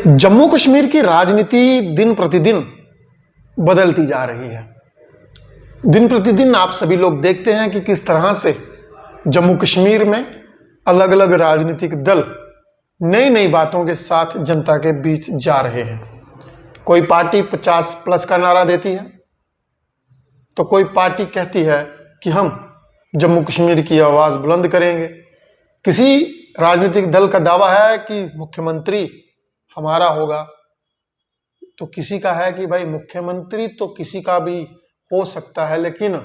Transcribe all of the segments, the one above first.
जम्मू कश्मीर की राजनीति दिन प्रतिदिन बदलती जा रही है। दिन प्रतिदिन आप सभी लोग देखते हैं कि किस तरह से जम्मू कश्मीर में अलग अलग राजनीतिक दल नई नई बातों के साथ जनता के बीच जा रहे हैं। कोई पार्टी 50+ का नारा देती है, तो कोई पार्टी कहती है कि हम जम्मू कश्मीर की आवाज बुलंद करेंगे। किसी राजनीतिक दल का दावा है कि मुख्यमंत्री हमारा होगा, तो किसी का है कि भाई मुख्यमंत्री तो किसी का भी हो सकता है, लेकिन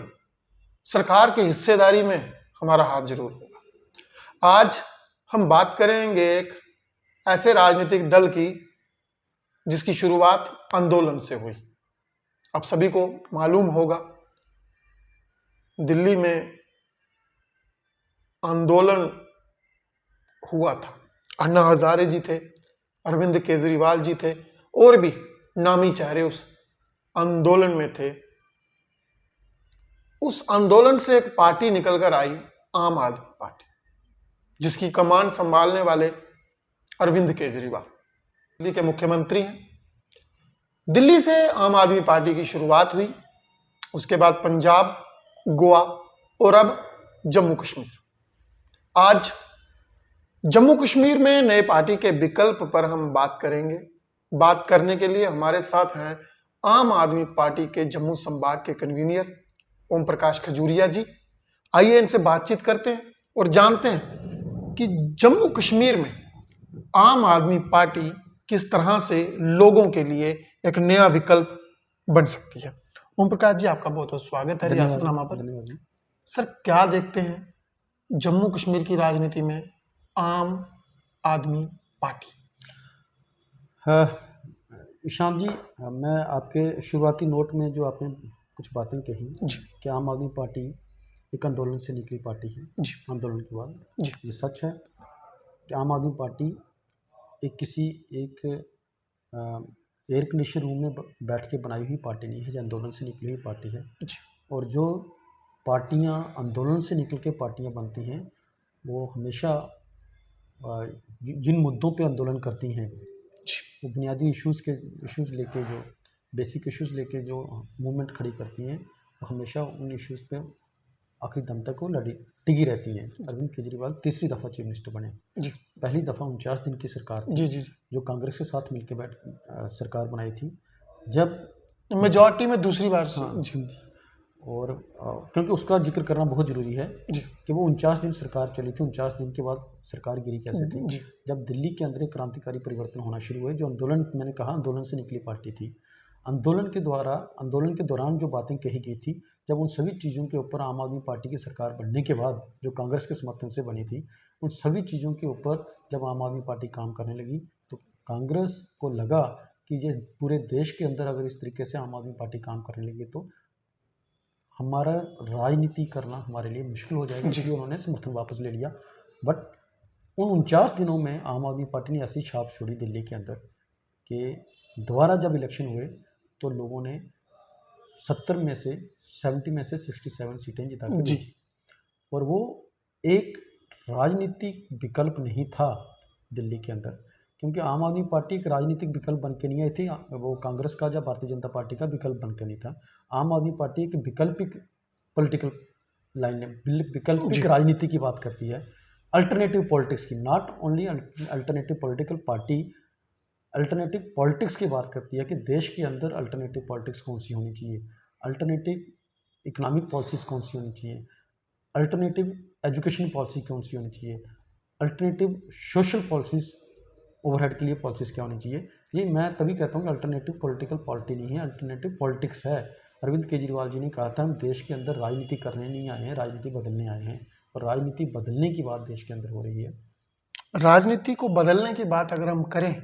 सरकार की हिस्सेदारी में हमारा हाथ जरूर होगा। आज हम बात करेंगे एक ऐसे राजनीतिक दल की जिसकी शुरुआत आंदोलन से हुई। आप सभी को मालूम होगा, दिल्ली में आंदोलन हुआ था। अन्ना हजारे जी थे, अरविंद केजरीवाल जी थे, और भी नामी चेहरे उस आंदोलन में थे। उस आंदोलन से एक पार्टी निकलकर आई, आम आदमी पार्टी, जिसकी कमान संभालने वाले अरविंद केजरीवाल दिल्ली के मुख्यमंत्री हैं। दिल्ली से आम आदमी पार्टी की शुरुआत हुई, उसके बाद पंजाब, गोवा और अब जम्मू कश्मीर। आज जम्मू कश्मीर में नए पार्टी के विकल्प पर हम बात करेंगे। बात करने के लिए हमारे साथ हैं आम आदमी पार्टी के जम्मू संभाग के कन्वीनर ओम प्रकाश खजूरिया जी। आइए इनसे बातचीत करते हैं और जानते हैं कि जम्मू कश्मीर में आम आदमी पार्टी किस तरह से लोगों के लिए एक नया विकल्प बन सकती है। ओम प्रकाश जी, आपका बहुत बहुत स्वागत है रियासतनामा पर। सर, क्या देखते हैं जम्मू कश्मीर की राजनीति में आम आदमी पार्टी? ईशान जी, मैं आपके शुरुआती नोट में जो आपने कुछ बातें कही जी कि आम आदमी पार्टी एक आंदोलन से निकली पार्टी है। जी आंदोलन के बाद जी ये सच है कि आम आदमी पार्टी एक एयर कंडीशन रूम में बैठ के बनाई हुई पार्टी नहीं है, जो आंदोलन से निकली हुई पार्टी है। जी और जो पार्टियां आंदोलन से निकल के पार्टियां बनती हैं, वो हमेशा जिन मुद्दों पे आंदोलन करती हैं, वो बुनियादी इश्यूज़ लेके, जो बेसिक इश्यूज़ लेके जो मूवमेंट खड़ी करती हैं, वो हमेशा उन इश्यूज़ पे आखिरी दम तक वो टिकी रहती हैं। अरविंद केजरीवाल तीसरी दफ़ा चीफ मिनिस्टर बने। जी पहली दफ़ा 49 दिन की सरकार थी, जी जी जो कांग्रेस के साथ मिलकर सरकार बनाई थी। जब मेजॉरिटी में दूसरी बार से। हाँ, जी और क्योंकि उसका जिक्र करना बहुत ज़रूरी है जी कि वो 49 दिन सरकार चली थी। 49 दिन के बाद सरकार गिरी कैसे थी? जी जब दिल्ली के अंदर एक क्रांतिकारी परिवर्तन होना शुरू हुए। जो आंदोलन, मैंने कहा आंदोलन से निकली पार्टी थी। आंदोलन के दौरान जो बातें कही गई थी, जब उन सभी चीज़ों के ऊपर आम आदमी पार्टी की सरकार बनने के बाद, जो कांग्रेस के समर्थन से बनी थी, उन सभी चीज़ों के ऊपर जब आम आदमी पार्टी काम करने लगी, तो कांग्रेस को लगा कि ये पूरे देश के अंदर अगर इस तरीके से आम आदमी पार्टी काम करने लगी तो हमारा राजनीति करना हमारे लिए मुश्किल हो जाएगा। इसलिए उन्होंने समर्थन वापस ले लिया। बट उन 49 दिनों में आम आदमी पार्टी ने ऐसी छाप छोड़ी दिल्ली के अंदर कि दोबारा जब इलेक्शन हुए तो लोगों ने 70 में से 67 सीटें जिता के जी। दी। और वो एक राजनीतिक विकल्प नहीं था दिल्ली के अंदर, क्योंकि आम आदमी पार्टी एक राजनीतिक विकल्प बन के नहीं आई थी। वो कांग्रेस का या भारतीय जनता पार्टी का विकल्प बन के नहीं था। आम आदमी पार्टी एक वैकल्पिक पॉलिटिकल लाइन, वैकल्पिक राजनीति की बात करती है, अल्टरनेटिव पॉलिटिक्स की। Not only alternative political party, alternative politics की बात करती है कि देश के अंदर अल्टरनेटिव पॉलिटिक्स कौन सी होनी चाहिए, अल्टरनेटिव इकोनॉमिक पॉलिसीज़ कौन सी होनी चाहिए, अल्टरनेटिव एजुकेशन पॉलिसी कौन सी होनी चाहिए, अल्टरनेटिव सोशल पॉलिसीज़, ओवरहेड के लिए पॉलिसीज़ क्या होनी चाहिए। ये मैं तभी कहता हूँ कि अल्टरनेटिव पॉलिटिकल पार्टी नहीं है, अल्टरनेटिव पॉलिटिक्स है। अरविंद केजरीवाल जी ने कहा था, हम देश के अंदर राजनीति करने नहीं आए हैं, राजनीति बदलने आए हैं। और राजनीति बदलने की बात देश के अंदर हो रही है। राजनीति को बदलने की बात अगर हम करें,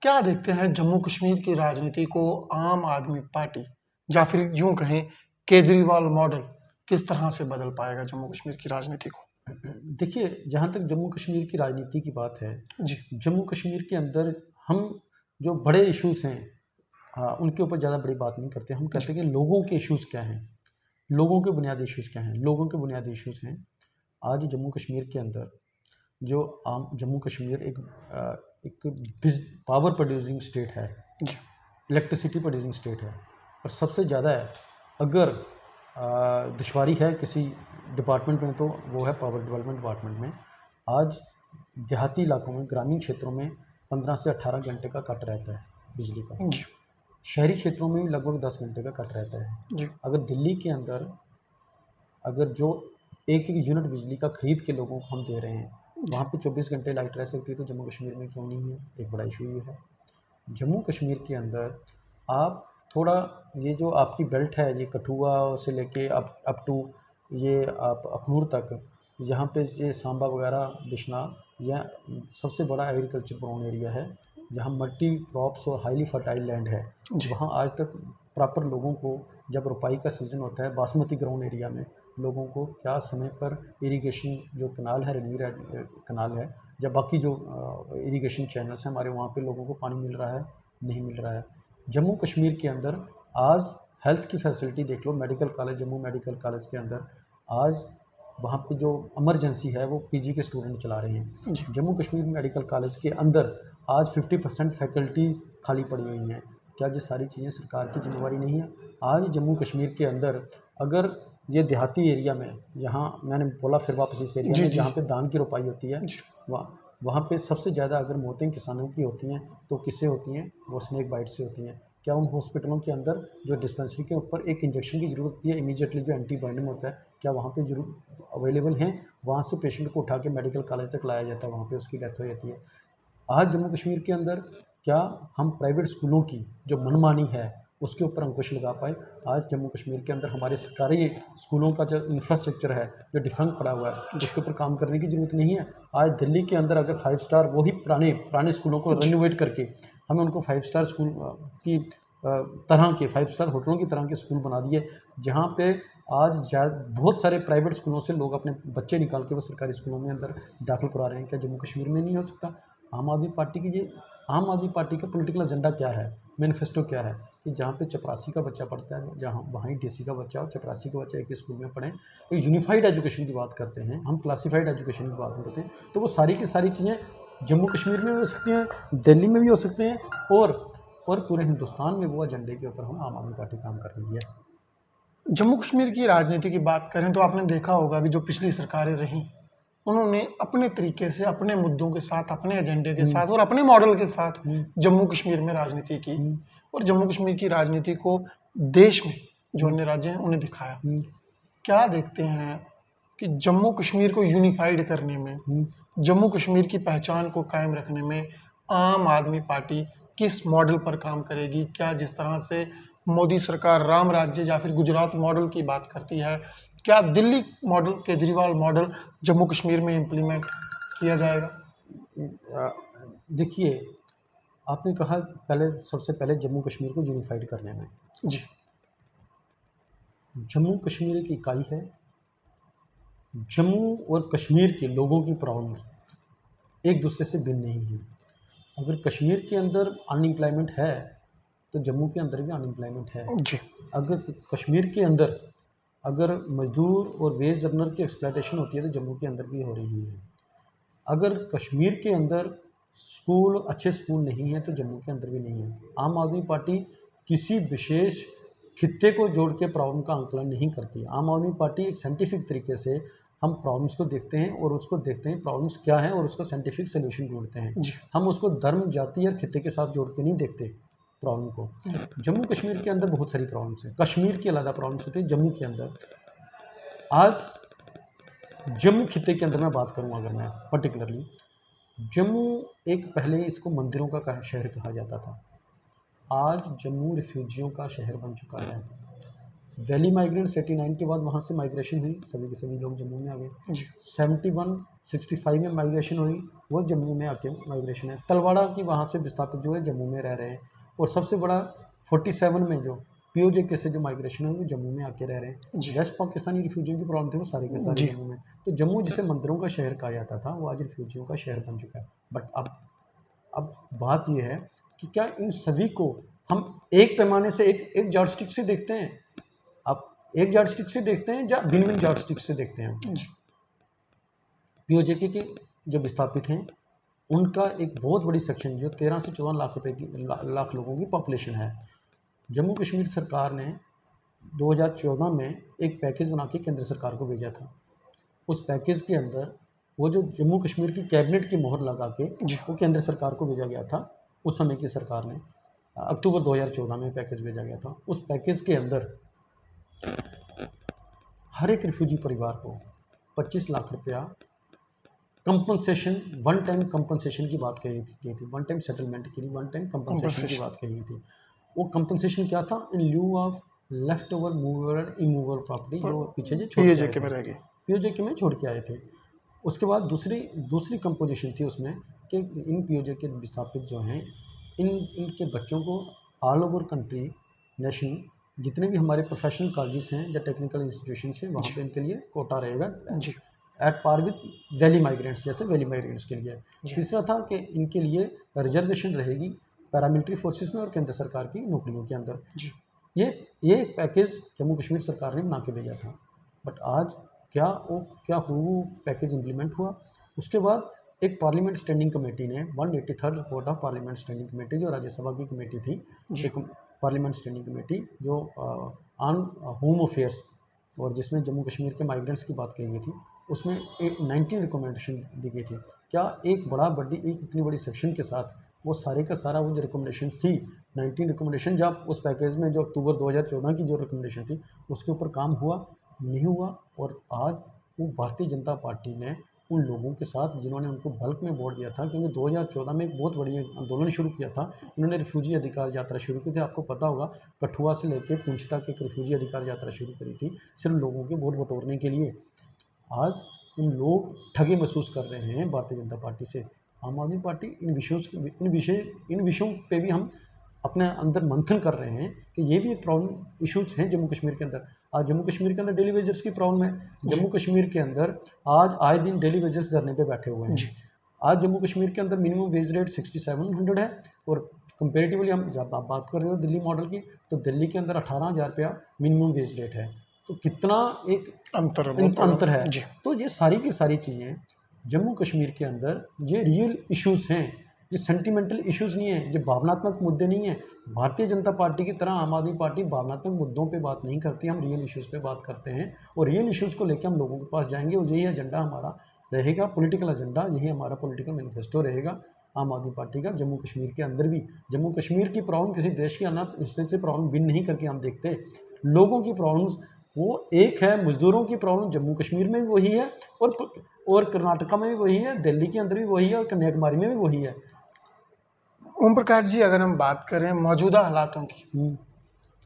क्या देखते हैं जम्मू कश्मीर की राजनीति को आम आदमी पार्टी, या फिर यूं कहें केजरीवाल मॉडल, किस तरह से बदल पाएगा जम्मू कश्मीर की राजनीति को? देखिए, जहाँ तक जम्मू कश्मीर की राजनीति की बात है, जी जम्मू कश्मीर के अंदर हम जो बड़े इश्यूज़ हैं, उनके ऊपर ज़्यादा बड़ी बात नहीं करते। हम कहते हैं कि लोगों के इश्यूज़ क्या हैं, लोगों के बुनियादी इश्यूज़ क्या हैं। लोगों के बुनियादी इश्यूज़ हैं, आज जम्मू कश्मीर के अंदर जो जम्मू कश्मीर एक एक पावर प्रोड्यूसिंग स्टेट है, जी इलेक्ट्रिसिटी प्रोड्यूसिंग स्टेट है, और सबसे ज़्यादा है अगर दुश्वारी है किसी डिपार्टमेंट में तो वो है पावर डेवलपमेंट डिपार्टमेंट में। आज देहाती इलाकों में, ग्रामीण क्षेत्रों में 15 से 18 घंटे का कट रहता है बिजली का। जी शहरी क्षेत्रों में भी लगभग 10 घंटे का कट रहता है। जी अगर दिल्ली के अंदर अगर जो एक एक यूनिट बिजली का खरीद के लोगों को हम दे रहे हैं, वहाँ पे 24 घंटे लाइट रह सकती है, तो जम्मू कश्मीर में क्यों नहीं है? एक बड़ा इशू ये है। जम्मू कश्मीर के अंदर आप थोड़ा ये जो आपकी बेल्ट है, ये कठुआ से लेके अप टू ये आप अखनूर तक, यहाँ पे ये सांबा वगैरह बिश्नाह, यह सबसे बड़ा एग्रीकल्चर प्रोन एरिया है, जहाँ मल्टी क्रॉप्स और हाईली फर्टाइल लैंड है। जी वहाँ आज तक प्रॉपर लोगों को जब रोपाई का सीज़न होता है बासमती ग्राउंड एरिया में, लोगों को क्या समय पर इरिगेशन जो कनाल है, रणवीर कनाल है, या बाकी जो इरिगेशन चैनल्स हैं हमारे, वहाँ पे लोगों को पानी मिल रहा है? नहीं मिल रहा है। जम्मू कश्मीर के अंदर आज हेल्थ की फैसिलिटी देख लो, medical college, Jammu medical college के अंदर आज वहाँ पे जो इमरजेंसी है वो पीजी के स्टूडेंट चला रहे हैं। जी जम्मू कश्मीर मेडिकल कॉलेज के अंदर आज 50% फैकल्टीज़ खाली पड़ी हुई हैं। क्या ये सारी चीज़ें सरकार की जिम्मेवारी नहीं है? आज जम्मू कश्मीर के अंदर अगर ये देहाती एरिया में, जहाँ मैंने बोला फिर वापस इस एरिया जी में जी जहाँ पे धान की रोपाई होती है, जी वहाँ पे सबसे ज़्यादा अगर मौतें किसानों की होती हैं तो किससे होती हैं? वो स्नेक बाइट से होती हैं। क्या उन हॉस्पिटलों के अंदर जो डिस्पेंसरी के ऊपर एक इंजेक्शन की ज़रूरत होती है इमीडिएटली, जो एंटीबायोटिक होता है, क्या वहाँ पे जरूर अवेलेबल हैं? वहाँ से पेशेंट को उठा के मेडिकल कॉलेज तक लाया जाता है, वहाँ पे उसकी डेथ हो जाती है। आज जम्मू कश्मीर के अंदर क्या हम प्राइवेट स्कूलों की जो मनमानी है उसके ऊपर अंकुश लगा पाए? आज जम्मू कश्मीर के अंदर हमारे सरकारी स्कूलों का जो इंफ्रास्ट्रक्चर है, जो डिफरेंट पड़ा हुआ है, उसके ऊपर काम करने की ज़रूरत नहीं है। आज दिल्ली के अंदर अगर 5 स्टार, वही पुराने स्कूलों को रेनोवेट करके हमें उनको 5 स्टार स्कूल की तरह के 5 स्टार होटलों की तरह के स्कूल बना दिए, जहाँ पे आज बहुत सारे प्राइवेट स्कूलों से लोग अपने बच्चे निकाल के वो सरकारी स्कूलों में अंदर दाखिल करा रहे हैं। क्या जम्मू कश्मीर में नहीं हो सकता? आम आदमी पार्टी की ये आम आदमी पार्टी का पॉलिटिकल एजेंडा क्या है, मैनिफेस्टो क्या है, कि जहाँ पे चपरासी का बच्चा पढ़ता है, जहाँ वहाँ ही डीसी का बच्चा और चपरासी का बच्चा एक ही स्कूल में पढ़े, तो यूनिफाइड एजुकेशन की बात करते हैं हम, क्लासिफाइड एजुकेशन की बात नहीं करते। तो वो सारी की सारी चीज़ें जम्मू कश्मीर में भी हो सकती हैं, दिल्ली में भी हो सकते हैं, और पूरे हिंदुस्तान में वो एजेंडे के ऊपर हम आम आदमी पार्टी काम कर रही है। जम्मू कश्मीर की राजनीति की बात करें तो आपने देखा होगा कि जो पिछली सरकारें रहीं, उन्होंने अपने तरीके से, अपने मुद्दों के साथ, अपने एजेंडे के साथ और अपने मॉडल के साथ जम्मू कश्मीर में राजनीति की, और जम्मू कश्मीर की राजनीति को देश में जो अन्य राज्य हैं उन्हें दिखाया। क्या देखते हैं कि जम्मू कश्मीर को यूनिफाइड करने में, जम्मू कश्मीर की पहचान को कायम रखने में आम आदमी पार्टी किस मॉडल पर काम करेगी? क्या जिस तरह से मोदी सरकार राम राज्य या फिर गुजरात मॉडल की बात करती है, क्या दिल्ली मॉडल, केजरीवाल मॉडल जम्मू कश्मीर में इम्प्लीमेंट किया जाएगा? देखिए, आपने कहा पहले, सबसे पहले जम्मू कश्मीर को यूनिफाइड करने में, जी जम्मू कश्मीर एक इकाई है। जम्मू और कश्मीर के लोगों की प्रॉब्लम्स एक दूसरे से भिन्न नहीं है। अगर कश्मीर के अंदर अनएम्प्लॉयमेंट है तो जम्मू के अंदर भी अनएम्प्लॉयमेंट है। जी अगर कश्मीर के अंदर अगर मजदूर और वेज अर्नर की एक्सप्लॉयटेशन होती है तो जम्मू के अंदर भी हो रही है। अगर कश्मीर के अंदर स्कूल, अच्छे स्कूल नहीं है तो जम्मू के अंदर भी नहीं है। आम आदमी पार्टी किसी विशेष खित्ते को जोड़ के प्रॉब्लम का आंकलन नहीं करती। आम आदमी पार्टी एक साइंटिफिक तरीके से हम प्रॉब्लम्स को देखते हैं और उसको देखते हैं प्रॉब्लम्स क्या हैं और उसका साइंटिफिक सोल्यूशन ढूंढते हैं। जी हम उसको धर्म, जाति या खित्ते के साथ जोड़ के नहीं देखते प्रॉब्लम को। जम्मू कश्मीर के अंदर बहुत सारी प्रॉब्लम्स हैं, कश्मीर की अलग प्रॉब्लम्स होती है। जम्मू के अंदर आज जम्मू खित्ते के अंदर मैं बात करूँ, अगर मैं पर्टिकुलरली, जम्मू एक पहले इसको मंदिरों का शहर कहा जाता था। आज जम्मू रिफ्यूजियों का शहर बन चुका है। वैली माइग्रेंट्स 89 के बाद वहाँ से माइग्रेशन हुई, सभी के सभी लोग जम्मू में आ गए। जी 71-65 में माइग्रेशन हुई, वो जम्मू में आके माइग्रेशन है। तलवाड़ा की वहाँ से विस्थापित जो है जम्मू में रह रहे हैं। और सबसे बड़ा 47 में जो पीओजे से जो माइग्रेशन है वो जम्मू में आके रह रहे हैं। जी वेस्ट पाकिस्तानी रिफ्यूजियों की प्रॉब्लम थी, वो सारे के सारे जी जम्मू में। तो जम्मू जिसे मंदिरों का शहर कहा जाता था वो आज रिफ्यूजियों का शहर बन चुका है। बट अब बात यह है कि क्या इन सभी को हम एक पैमाने से, एक जार्डस्टिक से देखते हैं? आप एक जार्डस्टिक से देखते हैं या भिन्न भिन्न जार्डस्टिक से देखते हैं? जी पीओजे के जो विस्थापित हैं उनका एक बहुत बड़ी सेक्शन जो 13 से 14 लाख रुपए की लाख लोगों की पॉपुलेशन है। जम्मू कश्मीर सरकार ने 2014 में एक पैकेज बना के केंद्र सरकार को भेजा था। उस पैकेज के अंदर वो जो जम्मू कश्मीर की कैबिनेट की मोहर लगा के वो केंद्र सरकार को भेजा गया था। उस समय की सरकार ने अक्टूबर 2014 में पैकेज भेजा गया था। उस पैकेज के अंदर हर एक रिफ्यूजी परिवार को 25 लाख रुपया कंपनसेशन, वन टाइम कंपनसेशन की बात कही थी, वन टाइम सेटलमेंट के लिए वन टाइम कंपनसेशन की बात कही थी। वो कंपनसेशन क्या था? In lieu of left over movable and immovable property जो पीछे जो छोड़ पीओजे में रह गई, पीओजे में छोड़ के आए थे। उसके बाद दूसरी कंपोजिशन थी उसमें कि इन पीओजे के विस्थापित जो हैं इनके बच्चों को ऑल ओवर कंट्री नेशन जितने भी हमारे प्रोफेशनल कॉलेजेस हैं या टेक्निकल इंस्टीट्यूशन हैं वहाँ पे इनके लिए कोटा रहेगा जी, at par with valley migrants, जैसे वैली माइग्रेंट्स के लिए। तीसरा था कि इनके लिए रिजर्वेशन रहेगी पैरामिलिट्री फोर्सेस में और केंद्र सरकार की नौकरियों के अंदर। जी। ये पैकेज जम्मू कश्मीर सरकार ने बना के भेजा था। बट आज क्या वो पैकेज इम्प्लीमेंट हुआ? उसके बाद एक पार्लियामेंट स्टैंडिंग कमेटी ने 183rd report of parliament standing committee जो राज्यसभा की कमेटी थी, एक पार्लियामेंट स्टैंडिंग कमेटी जो ऑन होम अफेयर्स और जिसमें जम्मू कश्मीर के माइग्रेंट्स की बात कही गई थी, उसमें 19 रिकमेंडेशन दी गई थी। क्या एक इतनी बड़ी सेक्शन के साथ वो सारे का सारा वो जो रिकमेंडेशन थी 19 रिकमेंडेशन, जब उस पैकेज में जो अक्टूबर 2014 की जो रिकमेंडेशन थी उसके ऊपर काम हुआ नहीं हुआ? और आज वो भारतीय जनता पार्टी ने उन लोगों के साथ जिन्होंने उनको बल्क में वोट दिया था, क्योंकि 2014 में एक बहुत बड़ी आंदोलन शुरू किया था, उन्होंने रिफ्यूजी अधिकार यात्रा शुरू की थी। आपको पता होगा कठुआ से लेकर पुंछ तक एक रिफ्यूजी अधिकार यात्रा शुरू करी थी सिर्फ लोगों के वोट बटोरने के लिए। आज उन लोग ठगे महसूस कर रहे हैं भारतीय जनता पार्टी से। आम आदमी पार्टी इन विषयों पे भी हम अपने अंदर मंथन कर रहे हैं कि ये भी एक प्रॉब्लम इश्यूज हैं जम्मू कश्मीर के अंदर। आज जम्मू कश्मीर के अंदर डेली वेजर्स की प्रॉब्लम है। जम्मू कश्मीर के अंदर आज आए दिन डेली वेजर्स धरने पे बैठे हुए हैं। आज जम्मू कश्मीर के अंदर मिनिमम वेज रेट 6700 है और कंपेरेटिवली हम जब आप बात कर रहे हो दिल्ली मॉडल की, तो दिल्ली के अंदर 18,000 रुपया मिनिमम वेज रेट है। तो कितना एक अंतर है। तो ये सारी की सारी चीज़ें जम्मू कश्मीर के अंदर ये रियल इश्यूज़ हैं, ये सेंटिमेंटल इश्यूज़ नहीं है, ये भावनात्मक मुद्दे नहीं हैं। भारतीय जनता पार्टी की तरह आम आदमी पार्टी भावनात्मक मुद्दों पे बात नहीं करती, हम रियल इश्यूज़ पे बात करते हैं और रियल इश्यूज़ को लेकर हम लोगों के पास जाएंगे और यही एजेंडा हमारा रहेगा, पॉलिटिकल एजेंडा, यही हमारा पॉलिटिकल मैनिफेस्टो रहेगा आम आदमी पार्टी का। जम्मू कश्मीर के अंदर भी जम्मू कश्मीर की प्रॉब्लम किसी देश के अनाथ हिस्से से प्रॉब्लम बिन नहीं करके हम देखते। लोगों की प्रॉब्लम्स वो एक है, मजदूरों की प्रॉब्लम जम्मू कश्मीर में भी वही है और कर्नाटका में भी वही है, दिल्ली के अंदर भी वही है और कन्याकुमारी में भी वही है। ओम प्रकाश जी, अगर हम बात करें मौजूदा हालातों की,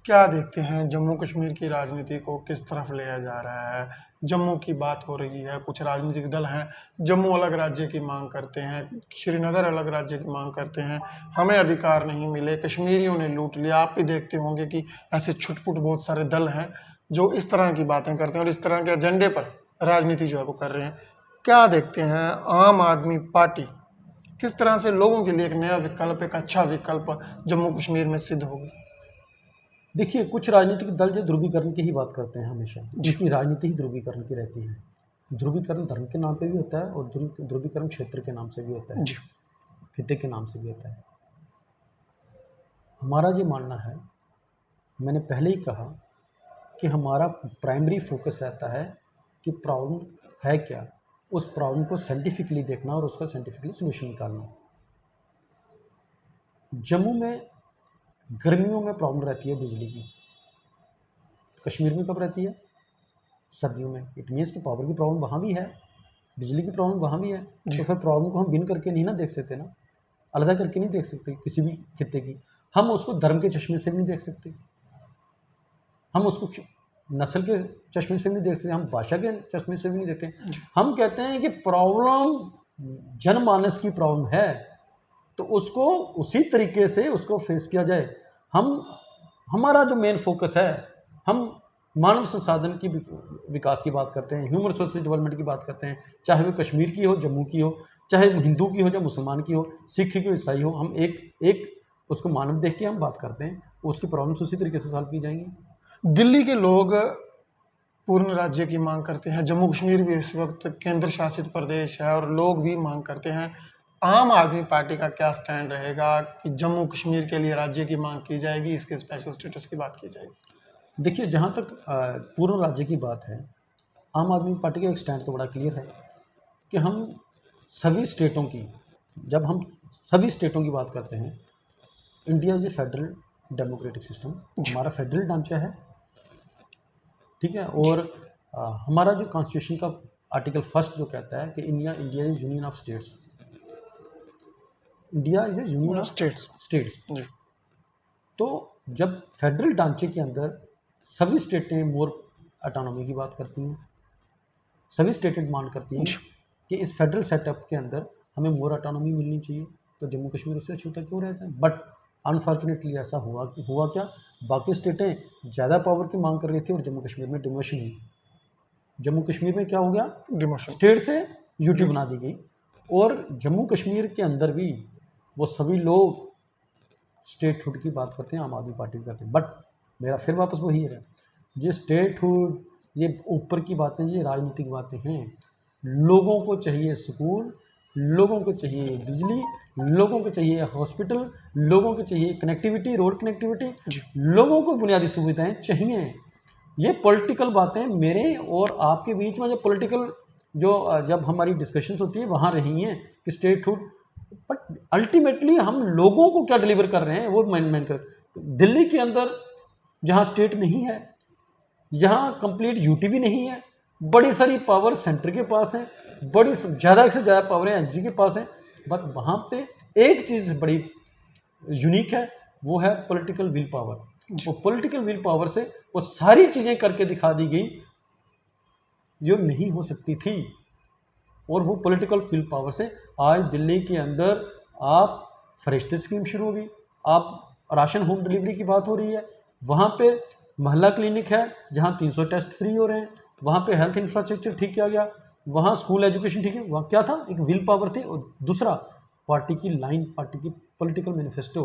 क्या देखते हैं जम्मू कश्मीर की राजनीति को किस तरफ ले जा रहा है? जम्मू की बात हो रही है, कुछ राजनीतिक दल हैं जम्मू अलग राज्य की मांग करते हैं, श्रीनगर अलग राज्य की मांग करते हैं, हमें अधिकार नहीं मिले, कश्मीरियों ने लूट लिया। आप भी देखते होंगे कि ऐसे छुटपुट बहुत सारे दल हैं जो इस तरह की बातें करते हैं और इस तरह के एजेंडे पर राजनीति जो है वो कर रहे हैं। क्या देखते हैं आम आदमी पार्टी किस तरह से लोगों के लिए एक नया विकल्प, एक अच्छा विकल्प जम्मू कश्मीर में सिद्ध होगी? देखिए, कुछ राजनीतिक दल जो ध्रुवीकरण की ही बात करते हैं हमेशा, जिसकी राजनीति ही ध्रुवीकरण की रहती है। ध्रुवीकरण धर्म के नाम पे भी होता है और ध्रुवीकरण क्षेत्र के नाम से भी होता है, खिते के नाम से भी होता है। हमारा ये मानना है, मैंने पहले ही कहा कि हमारा प्राइमरी फोकस रहता है कि प्रॉब्लम है क्या, उस प्रॉब्लम को साइंटिफिकली देखना और उसका साइंटिफिकली सोल्यूशन निकालना। जम्मू में गर्मियों में प्रॉब्लम रहती है बिजली की, कश्मीर में कब रहती है? सर्दियों में। इट मीन्स कि पावर की प्रॉब्लम वहाँ भी है, बिजली की प्रॉब्लम वहाँ भी है। तो फिर प्रॉब्लम को हम भिन्न करके नहीं ना देख सकते ना, अलग करके नहीं देख सकते किसी भी खित्ते की। हम उसको धर्म के चश्मे से भी नहीं देख सकते, हम उसको नस्ल के चश्मे से भी नहीं देख सकते, हम भाषा के चश्मे से भी नहीं देखते। हम कहते हैं कि प्रॉब्लम जनमानस की प्रॉब्लम है तो उसको उसी तरीके से उसको फेस किया जाए। हमारा जो मेन फोकस है, हम मानव संसाधन की विकास की बात करते हैं, ह्यूमन रिसोर्सेज डेवलपमेंट की बात करते हैं, चाहे वो कश्मीर की हो, जम्मू की हो, चाहे हिंदू की हो या मुसलमान की हो, सिख की हो, ईसाई हो, हम एक उसको मानव देख के हम बात करते हैं, उसकी प्रॉब्लम्स उसी तरीके से सॉल्व की जाएंगी। दिल्ली के लोग पूर्ण राज्य की मांग करते हैं, जम्मू कश्मीर भी इस वक्त केंद्र शासित प्रदेश है और लोग भी मांग करते हैं आम आदमी पार्टी का क्या स्टैंड रहेगा कि जम्मू कश्मीर के लिए राज्य की मांग की जाएगी, इसके स्पेशल स्टेटस की बात की जाएगी? देखिए, जहाँ तक पूर्ण राज्य की बात है, आम आदमी पार्टी का एक स्टैंड तो बड़ा क्लियर है कि हम सभी स्टेटों की, जब हम सभी स्टेटों की बात करते हैं, India is a federal democratic system, हमारा फेडरल ढांचा है, ठीक है। और हमारा जो कॉन्स्टिट्यूशन का आर्टिकल 1 जो कहता है कि India is union of states, India is A union of states. States. तो जब फेडरल ढांचे के अंदर सभी स्टेटें मोर ऑटोनॉमी की बात करती हैं, सभी स्टेटें डिमांड करती हैं कि इस फेडरल सेटअप के अंदर हमें मोर ऑटोनॉमी मिलनी चाहिए, तो जम्मू कश्मीर उससे छूटा क्यों रहता है? बट अनफॉर्चुनेटली ऐसा हुआ क्या, बाकी स्टेटें ज़्यादा पावर की मांग कर रही थी और जम्मू कश्मीर में डिमोशन हुई। जम्मू कश्मीर में क्या हो गया, डिमोशन, स्टेट से यूटी बना दी गई। और जम्मू कश्मीर के अंदर भी वो सभी लोग स्टेटहुड की बात करते हैं, आम आदमी पार्टी की करते हैं। बट मेरा फिर वापस वही है, ये स्टेटहुड, ये ऊपर की बातें, ये राजनीतिक बातें हैं। लोगों को चाहिए स्कूल, लोगों को चाहिए बिजली, लोगों को चाहिए हॉस्पिटल, लोगों को चाहिए कनेक्टिविटी, रोड कनेक्टिविटी, लोगों को बुनियादी सुविधाएं चाहिए। ये पॉलिटिकल बातें मेरे और आपके बीच में, जो पॉलिटिकल जो जब हमारी डिस्कशंस होती है वहाँ रही हैं कि स्टेटहुड, बट अल्टीमेटली हम लोगों को क्या डिलीवर कर रहे हैं वो मैन कर। दिल्ली के अंदर जहाँ स्टेट नहीं है, जहाँ कंप्लीट यूटी भी नहीं है, बड़ी सारी पावर सेंटर के पास है, बड़ी ज़्यादा से ज़्यादा पावरें एनजी के पास हैं, बट वहाँ पे एक चीज़ बड़ी यूनिक है, वो है पॉलिटिकल विल पावर। वो पॉलिटिकल विल पावर से वो सारी चीज़ें करके दिखा दी गई जो नहीं हो सकती थी। और वो पॉलिटिकल विल पावर से आज दिल्ली के अंदर आप फरिश्ते स्कीम शुरू होगी, आप राशन होम डिलीवरी की बात हो रही है, वहाँ पे महिला क्लिनिक है जहाँ 300 टेस्ट फ्री हो रहे हैं, वहाँ पे हेल्थ इंफ्रास्ट्रक्चर ठीक किया गया, वहाँ स्कूल एजुकेशन ठीक है। वहाँ क्या था, एक विल पावर थी। और दूसरा पार्टी की लाइन, पार्टी की पॉलिटिकल मैनिफेस्टो,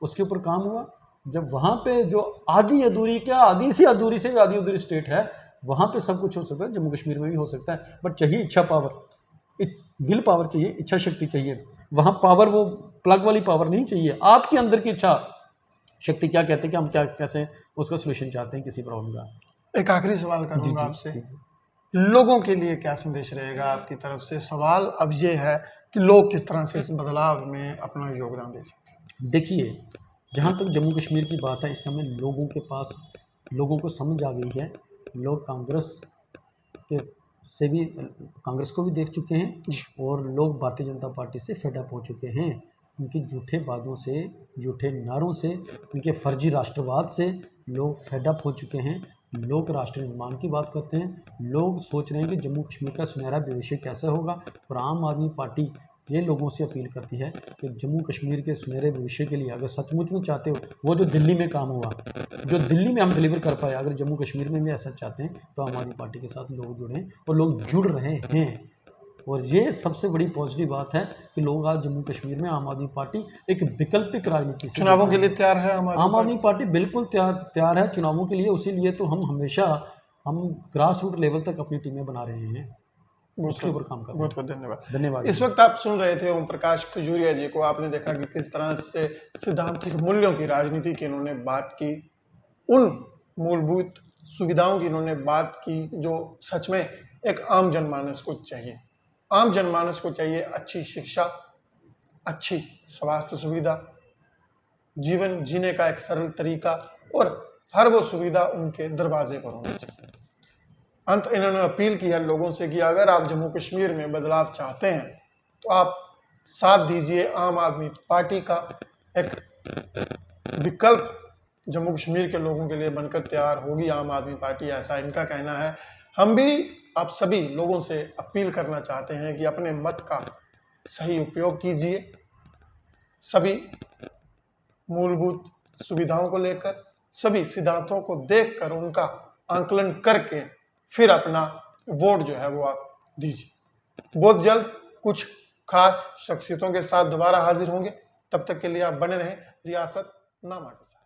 उसके ऊपर काम हुआ। जब वहाँ पे जो आधी अधूरी, क्या आधी से अधूरी से भी आधी अधूरी स्टेट है, वहाँ पे सब कुछ हो सकता है, जम्मू कश्मीर में भी हो सकता है। बट चाहिए इच्छा पावर, विल पावर चाहिए, इच्छा शक्ति चाहिए। वहाँ पावर वो प्लग वाली पावर नहीं चाहिए, आपके अंदर की इच्छा शक्ति। क्या कहते हैं कि हम क्या कैसे उसका सोल्यूशन चाहते हैं किसी प्रॉब्लम का। एक आखिरी सवाल करूंगा आपसे, लोगों के लिए क्या संदेश रहेगा आपकी तरफ से? सवाल अब ये है कि लोग किस तरह से इस बदलाव में अपना योगदान दे सकते हैं? देखिए, जहाँ तक जम्मू कश्मीर की बात है, इस समय लोगों के पास, लोगों को समझ आ गई है। लोग कांग्रेस के से भी, कांग्रेस को भी देख चुके हैं और लोग भारतीय जनता पार्टी से फेडअप हो चुके हैं। उनके झूठे वादों से, झूठे नारों से, उनके फर्जी राष्ट्रवाद से लोग फेडअप हो चुके हैं। लोग राष्ट्र निर्माण की बात करते हैं, लोग सोच रहे हैं कि जम्मू कश्मीर का सुनहरा भविष्य कैसे होगा। और आम आदमी पार्टी ये लोगों से अपील करती है कि जम्मू कश्मीर के सुनहरे भविष्य के लिए अगर सचमुच में चाहते हो, वो जो दिल्ली में काम हुआ, जो दिल्ली में हम डिलीवर कर पाए, अगर जम्मू कश्मीर में भी ऐसा चाहते हैं तो आम आदमी पार्टी के साथ लोग जुड़ें, और लोग जुड़ रहे हैं। और ये सबसे बड़ी पॉजिटिव बात है कि लोग आज जम्मू कश्मीर में आम आदमी पार्टी एक वैकल्पिक राजनीति से, चुनावों के लिए तैयार है आम आदमी पार्टी बिल्कुल तैयार है चुनावों के लिए। उसी लिए तो हम हमेशा ग्रास रूट लेवल तक अपनी टीमें बना रहे हैं, उसके ऊपर काम कर रहे हैं। बहुत बहुत धन्यवाद। धन्यवाद। इस वक्त आप सुन रहे थे ओम प्रकाश खजूरिया जी को। आपने देखा कि किस तरह से सिद्धांतिक मूल्यों की राजनीति की इन्होंने बात की, उन मूलभूत सुविधाओं की इन्होंने बात की जो सच में एक आम जनमानस को चाहिए। आम जनमानस को चाहिए अच्छी शिक्षा, अच्छी स्वास्थ्य सुविधा, जीवन जीने का एक सरल तरीका, और हर वो सुविधा उनके दरवाजे पर होनी चाहिए। अंत इन्होंने अपील की है लोगों से कि अगर आप जम्मू कश्मीर में बदलाव चाहते हैं तो आप साथ दीजिए, आम आदमी पार्टी का एक विकल्प जम्मू कश्मीर के लोगों के लिए बनकर तैयार होगी आम आदमी पार्टी, ऐसा इनका कहना है। हम भी आप सभी लोगों से अपील करना चाहते हैं कि अपने मत का सही उपयोग कीजिए, सभी मूलभूत सुविधाओं को लेकर, सभी सिद्धांतों को देखकर, उनका आंकलन करके फिर अपना वोट जो है वो आप दीजिए। बहुत जल्द कुछ खास शख्सियतों के साथ दोबारा हाजिर होंगे, तब तक के लिए आप बने रहें रियासत नामा के साथ।